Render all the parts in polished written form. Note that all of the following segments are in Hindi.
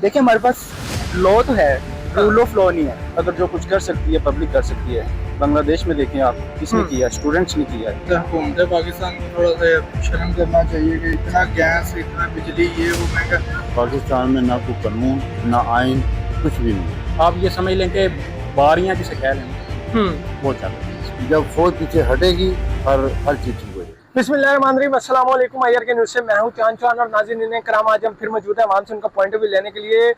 देखिए हमारे पास लॉ तो है, रूल ऑफ लॉ नहीं है। अगर जो कुछ कर सकती है पब्लिक कर सकती है। बांग्लादेश में देखें आप, किसने किया? स्टूडेंट्स ने किया है। हुकूमत पाकिस्तान को थोड़ा सा शर्म करना चाहिए कि इतना गैस, इतना बिजली, ये वो महंगा। पाकिस्तान में ना कोई कानून ना आइन कुछ भी नहीं। आप ये समझ लें कि बारियां जिसे कह लें वो चल रही है। जब फौज पीछे हटेगी हर चीज ठीक हो जाएगी। बिस्मिल्लाहिर्रहमानिर्रहीम, अस्सलाम वालेकुम। आयर के न्यूज़ से मैं हूं चांद चौहान और नाज़रीन कराम, आज हम फिर मौजूद हैं वहां से उनका पॉइंट ऑफ व्यू लेने के लिए,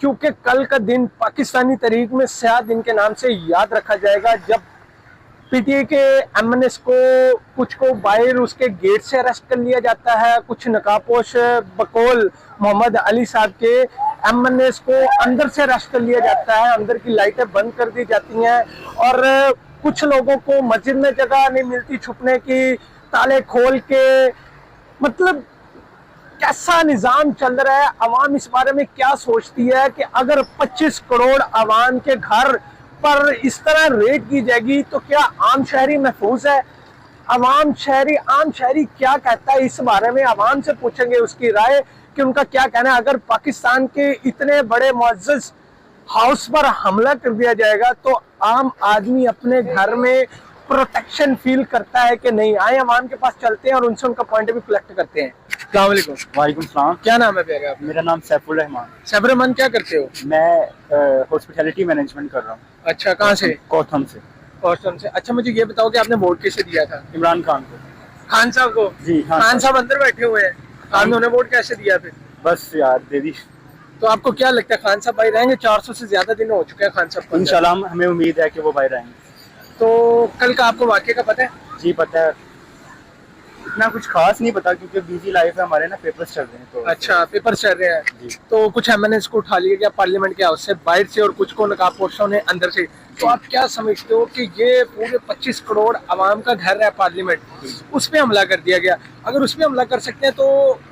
क्योंकि कल का दिन पाकिस्तानी तारीख में स्याह दिन के नाम से याद रखा जाएगा, जब पीटीआई के एमएनएस को कुछ को बाहर उसके गेट से अरेस्ट कर लिया जाता है, कुछ नकाबपोश बकौल मोहम्मद अली साहब के एमएनएस को अंदर से अरेस्ट कर लिया जाता है, अंदर की लाइटें बंद कर दी जाती हैं और कुछ लोगों को मस्जिद में जगह नहीं मिलती छुपने की, ताले खोल के। मतलब कैसा निजाम चल रहा है, अवाम इस बारे में क्या सोचती है कि अगर 25 करोड़ अवाम के घर पर इस तरह रेड की जाएगी तो क्या आम शहरी महफूज है? आम शहरी क्या कहता है इस बारे में? अवाम से पूछेंगे उसकी राय कि उनका क्या कहना है। अगर पाकिस्तान के इतने बड़े मुअज़्ज़ज़ हाउस पर हमला कर दिया जाएगा तो आम आदमी अपने घर में प्रोटेक्शन फील करता है कि नहीं? आए अवाम के पास चलते हैं और उनसे उनका पॉइंट भी कलेक्ट करते हैं। अस्सलाम वालेकुम। वालेकुम सलाम। क्या नाम है भैया आपका? मेरा नाम सैफुल रहमान। सैफुल रहमान, क्या करते हो? मैं हॉस्पिटैलिटी मैनेजमेंट कर रहा हूँ। अच्छा, कहाँ से? कोथम से। कोस्टम से। अच्छा, मुझे ये बताओ कि आपने वोट किसे दिया था? इमरान खान को। खान साहब को? जी हाँ। खान साहब अंदर बैठे हुए हैं, आपने उन्हें वोट कैसे दिया फिर? बस यार दे दी। तो आपको क्या लगता है खान साहब भाई रहेंगे? 400 से ज्यादा दिन हो चुके हैं खान साहब को। इंशाल्लाह हमें उम्मीद है कि वो बाहर आएंगे। तो कल का आपको वाकये का पता है? जी पता है, इतना कुछ खास नहीं पता क्योंकि बिजी लाइफ है हमारे ना, पेपर्स चल रहे हैं तो। अच्छा, पेपर चल रहे हैं जी। तो कुछ एमएनएस को उठा लिया गया पार्लियामेंट के हाउस से बाहर से और कुछ को नकाबपोशों ने अंदर से। तो आप क्या समझते हो कि ये पूरे 25 करोड़ आवाम का घर है पार्लियामेंट, उस पर हमला कर दिया गया? अगर उस पर हमला कर सकते हैं तो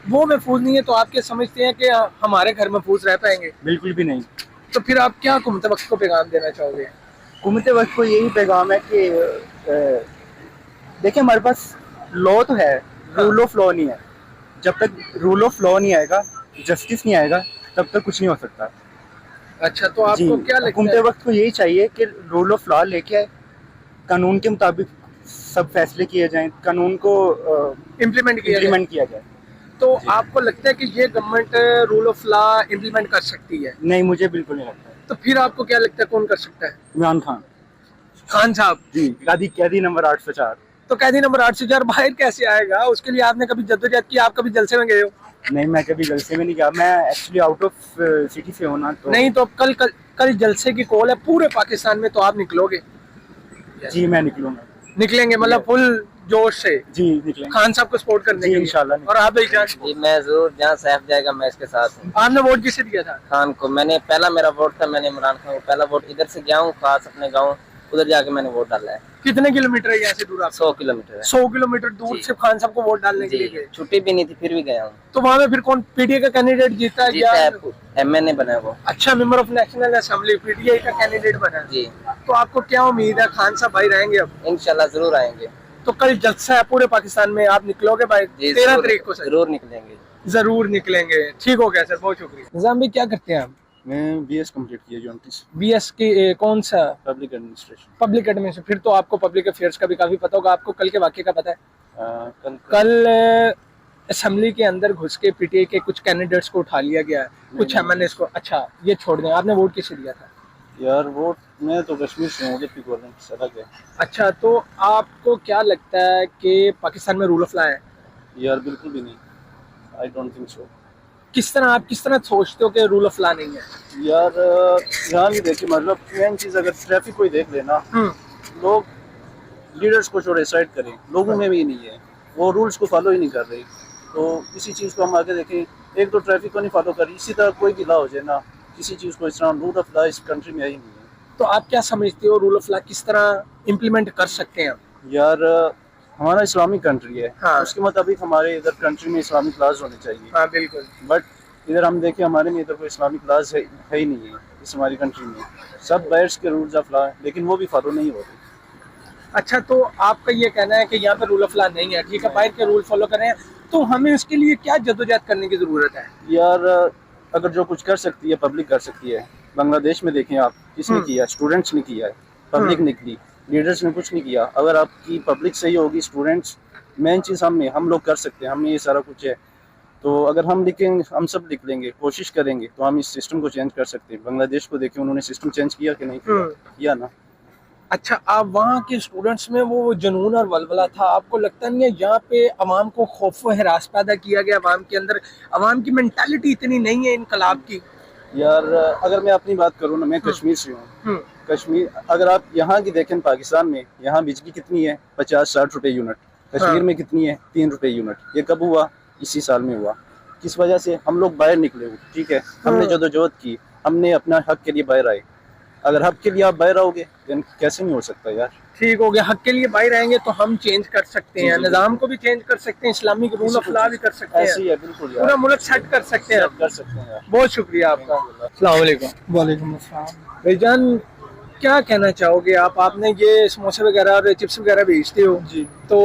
वो महफूज नहीं है, तो आप क्या समझते हैं कि हमारे घर महफूज रह पाएंगे? बिल्कुल भी नहीं। तो फिर आप क्या हुकूमत वक्त को पैगाम देना चाहोगे? हुकूमत वक्त को यही पैगाम है कि देखिए हमारे पास लॉ तो है, रूल ऑफ लॉ नहीं है। जब तक रूल ऑफ लॉ नहीं आएगा, जस्टिस नहीं आएगा, तब तक कुछ नहीं हो सकता। अच्छा, तो आपको क्या लगता हुकूमत है? वक्त को यही चाहिए कि रूल ऑफ लॉ लेके आए, कानून के मुताबिक सब फैसले किए जाएं, कानून को इम्प्लीमेंट किया जाए। तो आपको लगता है कि ये government rule of law implement कर सकती है? नहीं, मुझे बिल्कुल नहीं लगता। तो फिर आपको क्या लगता है कौन कर सकता है? इमरान खान। खान साहब जी, कैदी नंबर 804। तो कैदी नंबर 804 बाहर कैसे आएगा? उसके लिए आपने कभी जद्दोजहद की? आप कभी जलसे में गए हो? नहीं, मैं कभी जलसे में नहीं गया, मैं एक्चुअली आउट ऑफ सिटी से हूँ ना तो। नहीं, तो अब कल जलसे की कॉल है पूरे पाकिस्तान में, तो आप निकलोगे? जी मैं निकलूंगा। निकलेंगे मतलब फुल जोश से? जी निकलेंगे खान साहब को सपोर्ट करने के लिए इंशाल्लाह। और आप भाई जान? जी मैं जरूर, जहाँ सैफ जाएगा मैं इसके साथ हूँ। आपने वोट किसे दिया था? खान को। मैंने पहला मेरा वोट था, मैंने इमरान खान को पहला वोट, इधर से गया हूँ खास अपने गाँव, उधर जाके मैंने वोट डाला है। कितने किलोमीटर है यहाँ से दूर? आप 100 किलोमीटर है। 100 किलोमीटर दूर से खान साहब को वोट डालने के लिए जी, गए? छुट्टी भी नहीं थी फिर भी गया हूँ। तो वहाँ में फिर कौन पीटीआई का कैंडिडेट जीता है? जीता है, एमएनए बना है वो। अच्छा, member of national assembly PTI का कैंडिडेट बना है। जी। तो आपको क्या उम्मीद है खान साहब भाई रहेंगे अब? इंशाल्लाह जरूर आएंगे। तो कल जलसा है पूरे पाकिस्तान में, आप निकलोगे भाई? 13 तारीख को? जरूर निकलेंगे। जरूर निकलेंगे। ठीक हो गया सर, बहुत शुक्रिया। निजाम भाई क्या करते हैं आप? मैं बीएस कंप्लीट किया यूनिटी बीएस की कौन सा? Public administration. Public administration. फिर तो आपको पब्लिक अफेयर्स का भी काफी पता होगा। आपको कल के वाकये का पता है? कल असेंबली के अंदर घुस के पीटीआई के कुछ कैंडिडेट्स को उठा लिया गया है, कुछ एमएनएस को। अच्छा, ये छोड़ दें, आपने वोट किसे दिया था? यार वोट मैं तो कश्मीर से हूँ, गवर्नमेंट अलग है। अच्छा, तो आपको क्या लगता है कि पाकिस्तान में रूल ऑफ लॉ है? यार बिल्कुल भी नहीं, आई डोंट थिंक सो। आप किस तरह सोचते हो कि रूल ऑफ लॉ नहीं है? यार यहाँ भी देखिए, मतलब मेन चीज़ अगर ट्रैफिक कोई देख लेना, लोग लीडर्स को छोड़े साइड करें, लोगों में भी नहीं है, वो रूल्स को फॉलो ही नहीं कर रहे। तो किसी चीज़ को हम आगे देखें, एक तो ट्रैफिक को नहीं फॉलो कर रही, इसी तरह कोई भी लॉ हो जाए ना, किसी चीज़ को इस तरह रूल ऑफ लॉ इस कंट्री में आई नहीं है। तो आप क्या समझते हो रूल ऑफ लॉ किस तरह इम्प्लीमेंट कर सकते हैं? यार हमारा इस्लामिक कंट्री है, हाँ। उसके मुताबिक हमारे इधर कंट्री में इस्लामिक लॉज होने चाहिए। हाँ बिल्कुल। बट इधर हम देखें, हमारे में इधर कोई इस्लामिक लॉज है ही नहीं है इस हमारी कंट्री में। सब बाहर के रूल्स ऑफ लॉ है, लेकिन वो भी फॉलो नहीं हो रहे। अच्छा, तो आपका ये कहना है कि यहाँ पे रूल ऑफ लॉ नहीं है, ठीक है, बाहर के रूल फॉलो करें, तो हमें उसके लिए क्या जद्दोजहद करने की जरूरत है? यार अगर जो कुछ कर सकती है पब्लिक कर सकती है। बांग्लादेश में देखें आप, किसने किया? स्टूडेंट्स ने किया है, पब्लिक ने की, लीडर्स ने कुछ नहीं किया। अगर आपकी पब्लिक सही होगी, स्टूडेंट्स, मेन चीज़ हम लोग कर सकते हैं, हमें ये सारा कुछ है। तो अगर हम लिखेंगे, हम सब लिख लेंगे, कोशिश करेंगे, तो हम इस सिस्टम को चेंज कर सकते हैं। बांग्लादेश को देखें, उन्होंने सिस्टम चेंज किया कि नहीं किया ना। अच्छा, आप वहाँ के स्टूडेंट्स में वो जुनून और वलवला था, आपको लगता नहीं है यहाँ पे अवाम को खौफ व हिरास पैदा किया गया? अवाम के अंदर, अवाम की मेंटालिटी इतनी नहीं है इनकलाब की। यार अगर मैं अपनी बात करूँ ना, मैं कश्मीर से हूँ। कश्मीर, अगर आप यहाँ की देखें, पाकिस्तान में यहाँ बिजली कितनी है? 50-60 रुपए यूनिट। कश्मीर में कितनी है? 3 रुपए यूनिट। ये कब हुआ? इसी साल में हुआ। किस वजह से? हम लोग बाहर निकले हुए, ठीक है, हमने जदोजहद की, हमने अपना हक के लिए बाहर आए। अगर हक के लिए आप बाहर आओगे तो कैसे नहीं हो सकता यार? ठीक हो गया, हक के लिए बाहर आएंगे तो हम चेंज कर सकते हैं, निजाम को भी चेंज कर सकते हैं, इस्लामिक रूल ऑफ लॉ भी कर सकते हैं, ऐसे ही है बिल्कुल यार, पूरा मुल्क सेट कर सकते हैं। कर सकते हैं यार। बहुत शुक्रिया आपका। अस्सलाम वालेकुम। वालेकुम अस्सलाम। भाईजान, क्या कहना चाहोगे आप? आपने ये समोसे वगैरह और चिप्स वगैरह बेचते हो जी, तो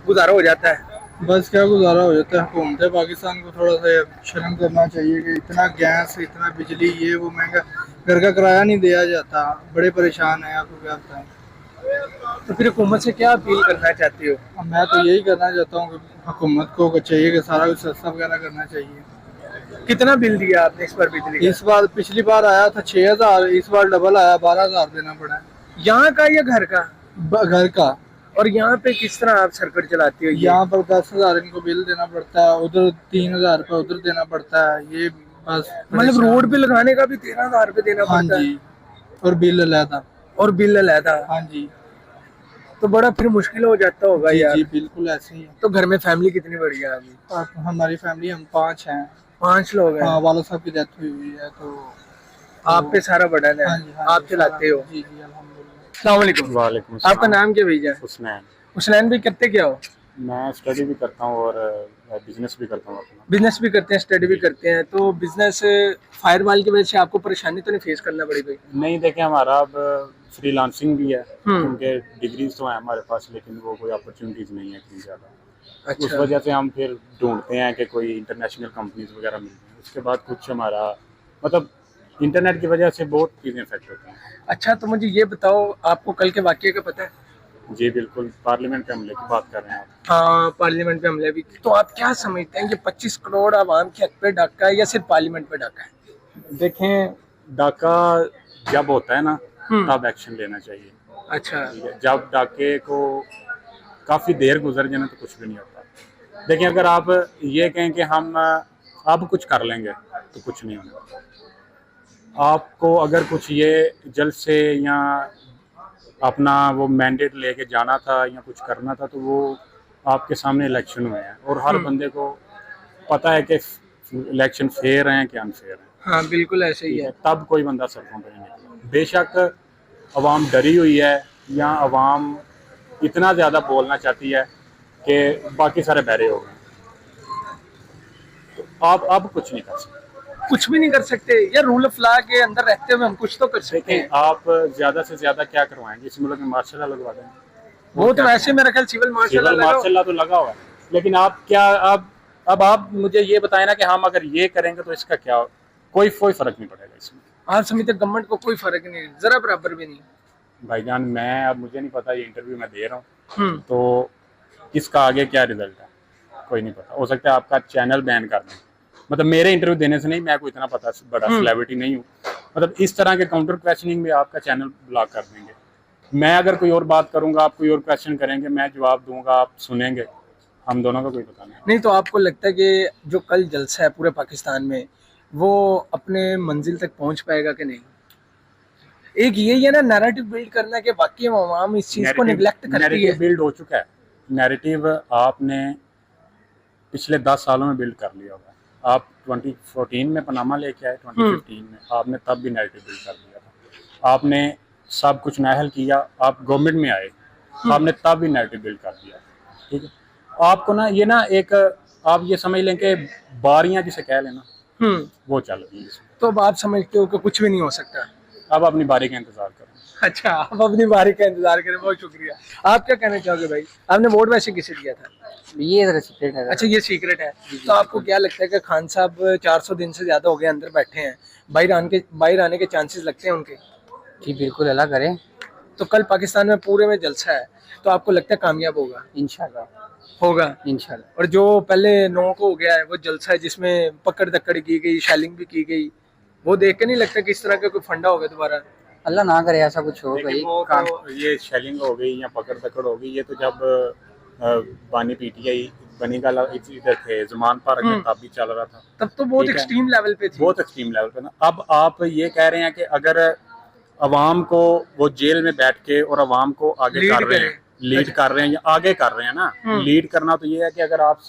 गुजारा हो जाता है? बस क्या गुजारा हो जाता है। हुकूमत पाकिस्तान को थोड़ा सा शर्म करना चाहिए कि इतना गैस, इतना बिजली, ये वो महंगा, घर का किराया नहीं दिया जाता, बड़े परेशान हैं। आपको क्या बताएं? तो फिर हुकूमत से क्या अपील करना चाहते हो? अब मैं तो यही करना चाहता हूँ कि हुकूमत को चाहिए कि सारा कुछ सस्ता वगैरह करना चाहिए। कितना बिल दिया आपने इस बार बिजली का? इस बार, पिछली बार आया था 6000, इस बार डबल आया, 12000 देना पड़ा है। यहाँ का या घर का? घर का। और यहाँ पे किस तरह आप सर्किट चलाते हो? यहाँ पर 10,000 इनको बिल देना पड़ता है, उधर 3000 रुपये उधर देना पड़ता है। ये बस मतलब रोड पे लगाने का भी 13,000 रुपये देना हाँ पड़ता है? जी, और बिल अलहदा। और बिल अलहदा? हाँ जी, तो बड़ा फिर मुश्किल हो जाता होगा यार। जी बिल्कुल ऐसे ही है। तो घर में फैमिली कितनी बड़ी है अभी? हमारी फैमिली, हम 5 हैं। 5 लोग हैं। हाँ, वाला साहब की डेथ हुई है, तो आप पे सारा बर्डन है? हाँ जी, हाँ आप जी, चलाते हो? जी जी अल्हम्दुलिल्लाह। अस्सलाम वालेकुम। वालेकुम आपका नाम क्या भैया? हुसनैन। हुसनैन भाई, करते क्या हो? मैं स्टडी भी करता हूँ और बिजनेस भी करता हूँ अपना। बिजनेस भी करते हैं, स्टडी भी करते हैं। तो बिजनेस फायरवॉल की वजह से आपको परेशानी तो नहीं फेस करना पड़ी भाई? नहीं, देखें, हमारा अब फ्रीलांसिंग भी है, क्योंकि डिग्रीज तो है हमारे पास, लेकिन वो कोई अपॉर्चुनिटीज नहीं है इतनी ज़्यादा। अच्छा। उस वजह से हम फिर ढूंढते हैं कि कोई इंटरनेशनल कंपनीज वगैरह मिल जाए। उसके बाद कुछ हमारा, मतलब इंटरनेट की वजह से बहुत चीज़ें इफेक्ट होती हैं। अच्छा, तो मुझे ये बताओ, आपको कल के वाक़ये का पता है? जी बिल्कुल, पार्लियामेंट के हमले की बात कर रहे हैं आप। हाँ, पार्लियामेंट पे हमले भी। तो आप क्या समझते हैं कि 25 करोड़ आवाम के हक पे डाका है या सिर्फ पार्लियामेंट पे डाका है? देखें, डाका जब होता है ना, तब एक्शन लेना चाहिए। अच्छा। ठीक है, जब डाके को काफ़ी देर गुजर जाए ना, तो कुछ भी नहीं होता। देखिए, अगर आप ये कहें कि हम अब कुछ कर लेंगे, तो कुछ नहीं होगा। आपको अगर कुछ ये जल्द से या अपना वो मैंडेट लेके जाना था या कुछ करना था, तो वो आपके सामने इलेक्शन हुए हैं और हर बंदे को पता है कि इलेक्शन फेयर हैं कि अनफेयर हैं। हाँ बिल्कुल ऐसे ही है। तब कोई बंदा सड़कों पर नहीं निकला। बेशक अवाम डरी हुई है या अवाम इतना ज़्यादा बोलना चाहती है कि बाकी सारे बहरे हो गए, तो आप अब कुछ नहीं कर सकते। कुछ भी नहीं कर सकते या रूल ऑफ लॉ के अंदर रहते हुए हम कुछ तो कर सकते हैं? आप ज़्यादा से ज़्यादा क्या करवाएंगे? इस मुल्क में मार्शल लॉ लगवा देंगे। वो तो वैसे मेरा ख्याल सिविल मार्शल लॉ तो लगा हुआ है, लेकिन आप क्या, अब आप मुझे ये बताएं ना कि हम अगर ये करेंगे तो इसका क्या, कोई फर्क नहीं पड़ेगा इसमें। आप समझते गवर्नमेंट को कोई फर्क नहीं, जरा बराबर भी नहीं? भाईजान, मैं, अब मुझे नहीं पता, ये इंटरव्यू मैं दे रहा हूँ, तो इसका आगे क्या रिजल्ट है कोई नहीं पता। हो सकता है आपका चैनल बैन कर दें, मतलब मेरे इंटरव्यू देने से नहीं, मैं कोई इतना पता बड़ा सेलिब्रिटी नहीं हूँ, मतलब इस तरह के काउंटर क्वेश्चनिंग में आपका चैनल ब्लॉक कर देंगे। मैं अगर कोई और बात करूंगा, आप कोई और क्वेश्चन करेंगे, मैं जवाब दूंगा, आप सुनेंगे, हम दोनों का कोई पता नहीं। तो आपको लगता है कि जो कल जलसा है पूरे पाकिस्तान में, वो अपने मंजिल तक पहुंच पाएगा कि नहीं? एक यही है ना नैरेटिव बिल्ड करना कि वाकई में अवाम इस चीज को निगलेक्ट करती है। बिल्ड हो चुका है नैरेटिव, आपने पिछले 10 सालों में बिल्ड कर लिया होगा। आप 2014 में पनामा लेके आए, 2015 में आपने तब भी नैरेटिव बिल्ड कर लिया था। आपने सब कुछ नाहल किया, आप गवर्नमेंट में आए, आपने तब भी नैरेटिव बिल्ड कर दिया। ठीक है, आपको ना ये ना एक, आप ये समझ लें कि बारियां जिसे कह लेना, वो चल रही है। तो अब आप समझते हो कि कुछ भी नहीं हो सकता? अब अपनी बारी का इंतजार करें। अच्छा, आप अपनी बारी का इंतजार करें। बहुत शुक्रिया। आप क्या कहना चाहोगे भाई, आपने वोट वैसे किसे दिया था? ये सीक्रेट है। अच्छा, ये सीक्रेट है। तो आपको क्या लगता है कि खान साहब 400 दिन से ज्यादा हो गए अंदर बैठे हैं, बाहर आने के चांसेस लगते हैं उनके? जी बिल्कुल, अल्लाह करे। तो कल पाकिस्तान में पूरे में जलसा है, तो आपको लगता है कामयाब होगा? इंशाल्लाह होगा इंशाल्लाह। और जो पहले 9 को हो गया है वो जलसा है जिसमें पकड़ दकड़ की गई, शेलिंग भी की गई, वो देख के नहीं लगता कि इस तरह का कोई फंडा होगा दोबारा? अल्लाह ना करे ऐसा कुछ हो भाई। लेकिन वो तो ये शेलिंग हो गई या पकड़ दकड़ हो गई, ये तो जब बानी पीटीआई बनी का इधर थे जमान पार्क में तब भी चल रहा था। तब तो बहुत ठीक है। एक्सट्रीम लेवल पे थी। बहुत एक्सट्रीम लेवल पे ना। अब आप ये कह रहे हैं कि अगर अवाम को वो जेल में बैठ के और अवाम को आगे लीड कर रहे हैं, करें। लीड कर रहे हैं या आगे कर रहे हैं ना, लीड करना तो ये है कि अगर आप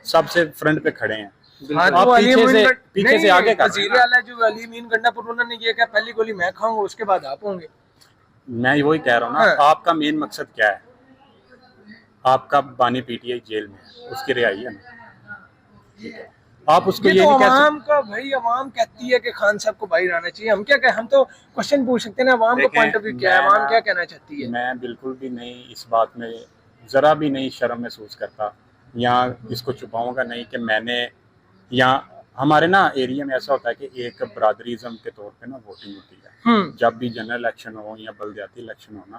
सबसे फ्रंट पे खड़े हैं, हाँ, आप तो अली पीछे अमीन से गंड- पीछे से नहीं, आगे कर रहे वजीर हैं ना। आला जो अली अमीन गंडापुर, उन्होंने ये कहा पहली गोली मैं खाऊंगा उसके बाद आप होंगे। मैं वही कह रहा हूँ ना, हाँ। आपका मेन मकसद क्या है? आपका बानी पीटीआई जेल में है, उसकी रिहाई है ना, ठीक है। आप उसको ये ये तो नहीं कह अवाम का भाई, अवाम कहती है कि खान साहब को बाहर आना चाहिए। हम क्या कहें, हम तो क्वेश्चन पूछ सकते हैं ना, अवाम का देखें, पॉइंट ऑफ व्यू क्या है, मैं अवाम ना- क्या कहना चाहती है? मैं बिल्कुल भी नहीं इस बात में ज़रा भी नहीं शर्म महसूस करता, या इसको छुपाऊंगा नहीं कि मैंने, या हमारे ना एरिया में ऐसा होता है कि एक बरादरीज़म के तौर पे ना वोटिंग होती है। जब भी जनरल इलेक्शन हो या बलदियाती इलेक्शन हो ना,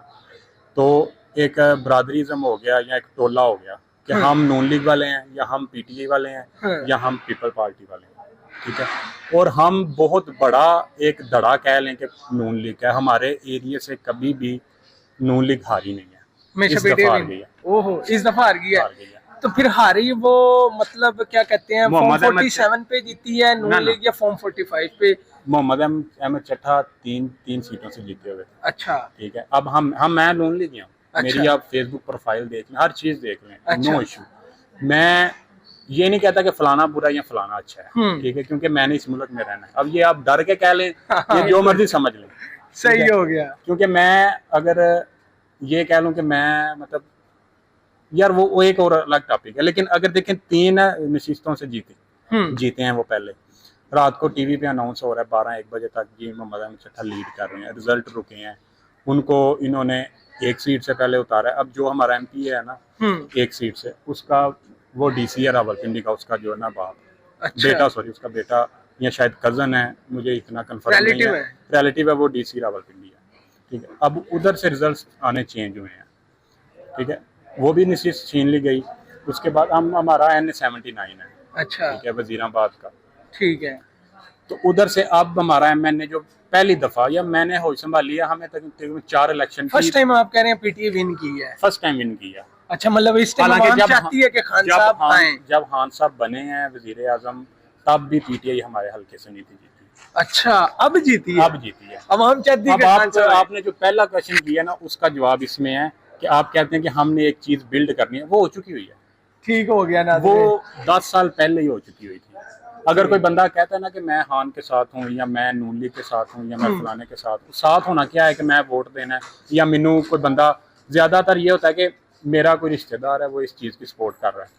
तो एक बरादरीज़म हो गया या एक टोला हो गया कि हम नून लीग वाले हैं या हम पीटीआई वाले हैं या हम पीपल पार्टी वाले हैं, ठीक है। और हम बहुत बड़ा एक धड़ा कह लें कि नून लीग है, हमारे एरिया से कभी भी नून लीग हारी नहीं है। हमेशा इस दफा बेटे हार गई है। ओहो, इस दफा हार गई है। हार गई है। तो फिर हारी वो, मतलब क्या कहते हैं, फॉर्म मोहम्मद अहमद 47 पे जीती है ना, नून ना। लीग या फॉर्म 45 पे? मोहम्मद अहमद चट्टा तीन सीटों से जीते हुए थे, अच्छा ठीक है। अब हम मैं नून लीग हूँ। अच्छा। मेरी आप फेसबुक प्रोफाइल देख लें, हर चीज देख लें, अच्छा। No issue. मैं ये नहीं कहता कि फलाना बुरा या फलाना अच्छा है, ठीक है, क्योंकि मैंने इस मुल्क में रहना है। अब ये आप डर के कह लें, ये जो मर्जी समझ लें, सही हो गया। क्योंकि मैं अगर ये कह लूं कि मैं मतलब, यार वो एक और अलग टॉपिक है। लेकिन अगर देखें 3 नशिस्तों से जीते हैं वो। पहले रात को टीवी पे अनाउंस हो रहा है 12-1 बजे तक जी मोहम्मद अहमद चट्टा लीड कर रहे हैं, रिजल्ट रुके हैं, उनको इन्होंने एक सीट से पहले उतारा है। अब जो हमारा एमपी है ना, एक सीट से, उसका वो डीसी है रावलपिंडी का, उसका जो है ना बाप, अच्छा। बेटा, सॉरी, उसका बेटा या शायद कजन है, मुझे इतना कंफर्म नहीं Relative है, है। रिलेटिव है, वो डीसी रावलपिंडी है, ठीक है। अब उधर से रिजल्ट आने चेंज हुए हैं, ठीक है, वो भी नशिस्त छीन ली गई। उसके बाद हमारा NA-79 है, अच्छा ठीक है, वजीराबाद का। ठीक है। तो उधर से अब हमारा एमएनए जो पहली दफा या मैंने होश संभाली है, हमें तकरीबन 4 इलेक्शन फर्स्ट टाइम आप कह रहे हैं पीटीआई विन की है? फर्स्ट टाइम विन किया। अच्छा, मतलब इस टाइम हालांकि आवाम चाहती है कि खान साहब आए। जब खान साहब बने हैं वजीर आजम, तब भी पीटीआई हमारे हल्के से नहीं थी जीती। अच्छा, अब जीती है? अब जीती है। अवाम चाहती है अब कि खान साहब आए। आपने जो पहला क्वेश्चन किया ना, उसका जवाब इसमें है कि आप कहते हैं कि हमने एक चीज बिल्ड करनी है, वो हो चुकी हुई है। ठीक हो गया ना, वो 10 साल पहले ही हो चुकी हुई थी। अगर कोई बंदा कहता है ना कि मैं खान के साथ हूँ या मैं नून लीग के साथ हूँ या मैं फलाने के साथ हूँ, साथ होना क्या है कि मैं वोट देना है, या मैनू कोई बंदा, ज्यादातर ये होता है कि मेरा कोई रिश्तेदार है वो इस चीज की सपोर्ट कर रहा है,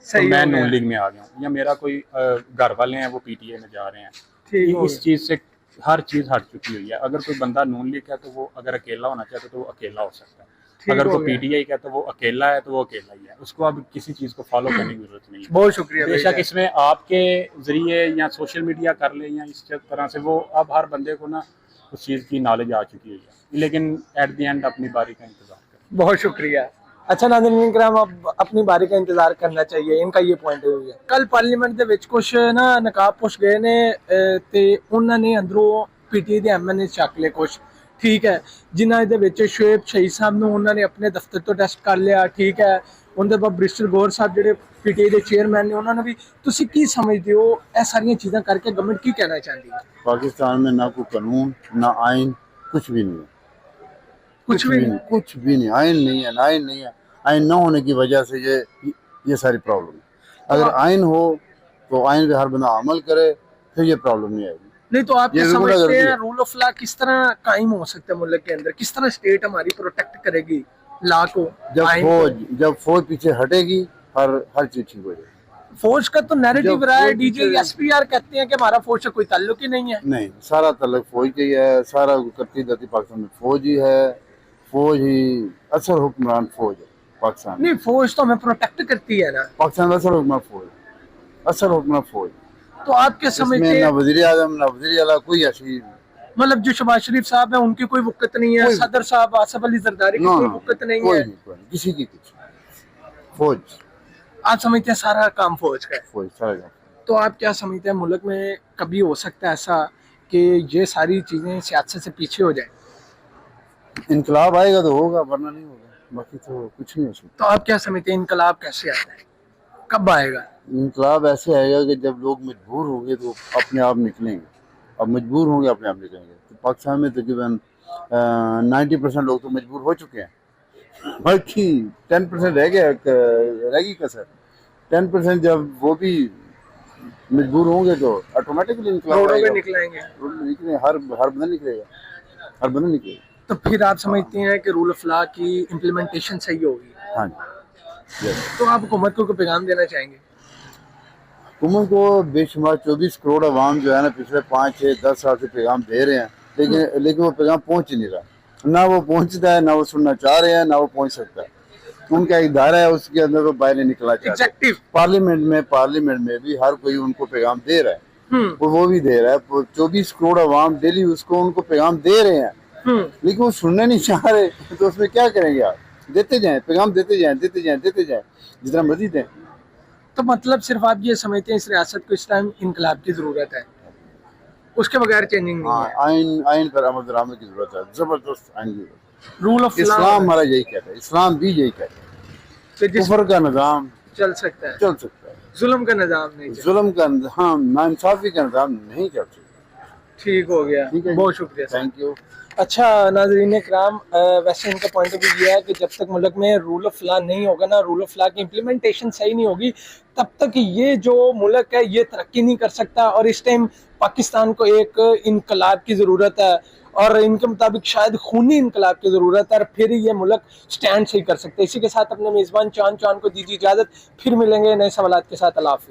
तो मैं नून लीग में आ गया हूँ, या मेरा कोई घर वाले हैं वो पीटीआई में जा रहे हैं। ठीक हो इस चीज से हर चीज हट चुकी हुई है। अगर कोई बंदा नून लीग का, तो वो अगर अकेला होना चाहता है तो वो अकेला हो सकता है। अगर हो वो गया। पीटीआई का, तो वो अकेला है, तो वो अकेला ही है, उसको अब किसी चीज को फॉलो करने की जरूरत नहीं है। बहुत शुक्रिया बेशक भैया। इसमें आपके जरिए या सोशल मीडिया कर ले या इस तरह से, वो अब हर बंदे को ना उस चीज़ की नॉलेज आ चुकी है। लेकिन एट द एंड अपनी बारी का इंतजार करें। बहुत शुक्रिया। अच्छा नाज़रीन किराम, अब अपनी बारी का इंतजार करना चाहिए, इनका ये पॉइंट है। कल पार्लीमेंट ਦੇ ਵਿੱਚ ਕੁਝ ਨਾ ਨਕਾਬਪੋਸ਼ ਗਏ ਨੇ ਤੇ ਉਹਨਾਂ ਨੇ ਅੰਦਰੋਂ ਪੀਟੀਆਈ ਦੇ ਐਮਐਨਏ ਚੱਕ ਲਏ ਕੁਝ, ਠੀਕ ਹੈ, ਜਿਨ੍ਹਾਂ ਦੇ ਵਿੱਚ ਸ਼ੋਏਬ ਸ਼ਹੀਦ ਸਾਹਿਬ ਨੂੰ ਉਹਨਾਂ ਨੇ ਆਪਣੇ ਦਫ਼ਤਰ ਤੋਂ ਟੈਸਟ ਕਰ ਲਿਆ, ਠੀਕ ਹੈ। ਉਹਦੇ ਬਾਅਦ ਬ੍ਰਿਸਟਲ ਗੌਰ ਸਾਹਿਬ ਜਿਹੜੇ ਪੀਟੀਆਈ ਦੇ ਚੇਅਰਮੈਨ ਨੇ, ਉਹਨਾਂ ਨੇ ਵੀ। ਤੁਸੀਂ ਕੀ ਸਮਝਦੇ ਹੋ ਇਹ ਸਾਰੀਆਂ ਚੀਜ਼ਾਂ ਕਰਕੇ ਗਵਰਨਮੈਂਟ ਕੀ ਕਹਿਣਾ ਚਾਹੁੰਦੀ ਹੈ? पाकिस्तान में ना कोई कानून ना आइन, कुछ भी नहीं है। कुछ भी नहीं। कुछ भी नहीं, आइन नहीं है, ना आइन नहीं है। आइन न होने की वजह से ये सारी प्रॉब्लम है। अगर आइन हो तो आइन पे हर बंदा अमल करे, फिर ये प्रॉब्लम नहीं आएगी। नहीं तो आप ये क्या बिल्कुल समझते जरूरी हैं है। रूल ऑफ लॉ किस तरह कायम हो सकता है मुल्क के अंदर? किस तरह स्टेट हमारी प्रोटेक्ट करेगी लॉ को? आइन को? जब फौज पीछे हटेगी, हर चीज ठीक हो जाएगी। फौज का तो नैरेटिव जब रहा है, फौज डीजे पीछे- एसपीआर कहते हैं कि हमारा फौज से कोई ताल्लुक ही नहीं है। नहीं, सारा तलक फौज का ही है, सारा करती धरती पाकिस्तान में फौज ही है, फौज ही असल हुक्मरान फौज है पाकिस्तान में। नहीं, फौज तो हमें प्रोटेक्ट करती है ना। पाकिस्तान में असल हुक्मरान फौज, असल हुक्मरान फौज। तो आप क्या इसमें समझते ना हैं, वजीर आजम ना वजीर आला कोई ऐसी मतलब जो शहबाज शरीफ साहब है उनकी कोई वक़्त नहीं है, कोई- सदर साहब आसिफ अली जरदारी की ना कोई ना, वक़्त नहीं कोई है, नहीं, कोई नहीं, किसी की कुछ फौज आप समझते हैं सारा काम फौज का है। फौज सारा काम। तो आप क्या समझते हैं मुल्क में कभी हो सकता है ऐसा कि ये सारी चीजें सियासत से पीछे हो जाए? इनकलाब आएगा तो होगा, वरना नहीं होगा, बाकी तो कुछ नहीं हो सकता। तो आप क्या समझते हैं इनकलाब कैसे आता है, कब आएगा? इनकलाब ऐसे आएगा कि जब लोग मजबूर होंगे तो अपने आप निकलेंगे, अब मजबूर होंगे अपने आप निकलेंगे। तो पाकिस्तान में तकरीबन 90% लोग तो मजबूर हो चुके हैं, बाकी 10% रह गया, रहेगी कसर। 10% जब वो भी मजबूर होंगे तो ऑटोमेटिकली इनकलाब रोडों पे आएगा। निकलेंगे। रोड में निकले, हर बंदा निकलेगा, हर बंदा निकलेगा। तो फिर आप समझते हैं कि रूल ऑफ लॉ की इम्प्लीमेंटेशन सही होगी? हाँ जी, yes। तो आप हुकूमत को कोई पैगाम देना चाहेंगे? हुकूमत को बेशुमार 24 करोड़ अवाम जो है ना पिछले 5, 6, 10 साल से पैगाम दे रहे हैं, लेकिन वो पैगाम पहुंच ही नहीं रहा। ना वो पहुंचता है, ना वो सुनना चाह रहे हैं, ना वो पहुंच सकता है। उनका एक दायरा है, उसके अंदर वो बाहर नहीं निकला चाहते। एग्जेक्टिव। पार्लियामेंट में भी हर कोई उनको पैगाम दे रहा है, वो भी दे रहा है। 24 करोड़ अवाम डेली उसको उनको पैगाम दे रहे हैं, लेकिन वो सुनने नहीं चाह रहे। तो उसमें क्या करेंगे आप? देते जाएं पैगाम, देते जाएं, देते जाएं, देते जाएं, जितना मर्जी दें। तो मतलब सिर्फ आप ये समझते हैं इस रियासत को इस टाइम इनकलाब की जरूरत है, उसके बगैर चेंजिंग नहीं हाँ, है? आइन पर अमल दरामद की जरूरत है, जबरदस्त आइन की जरूरत रूल ऑफ है। लॉ इस्लाम हमारा यही कहता है, इस्लाम भी यही कहता है, कुफर का निज़ाम चल सकता है, चल सकता है, जुल्म का निजाम नहीं चल। जुल्म का निज़ाम, नाइंसाफी का निज़ाम नहीं चल सकता। ठीक हो गया, ठीक है, बहुत शुक्रिया सर। Thank you. अच्छा नाज़रीन कराम, वैसे इनका पॉइंट ऑफ व्यू ये है कि जब तक मुल्क में रूल ऑफ लॉ नहीं होगा ना, रूल ऑफ लॉ की इम्प्लीमेंटेशन सही नहीं होगी, तब तक ये जो मुल्क है ये तरक्की नहीं कर सकता। और इस टाइम पाकिस्तान को एक इनकलाब की ज़रूरत है, और इनके मुताबिक शायद खूनी इनकलाब की ज़रूरत है, और फिर ये मुल्क स्टैंड सही कर सकते हैं। इसी के साथ अपने मेज़बान चांद को दीजिए इजाज़त, फिर मिलेंगे नए सवालात के साथ। अल्लाह हाफिज़।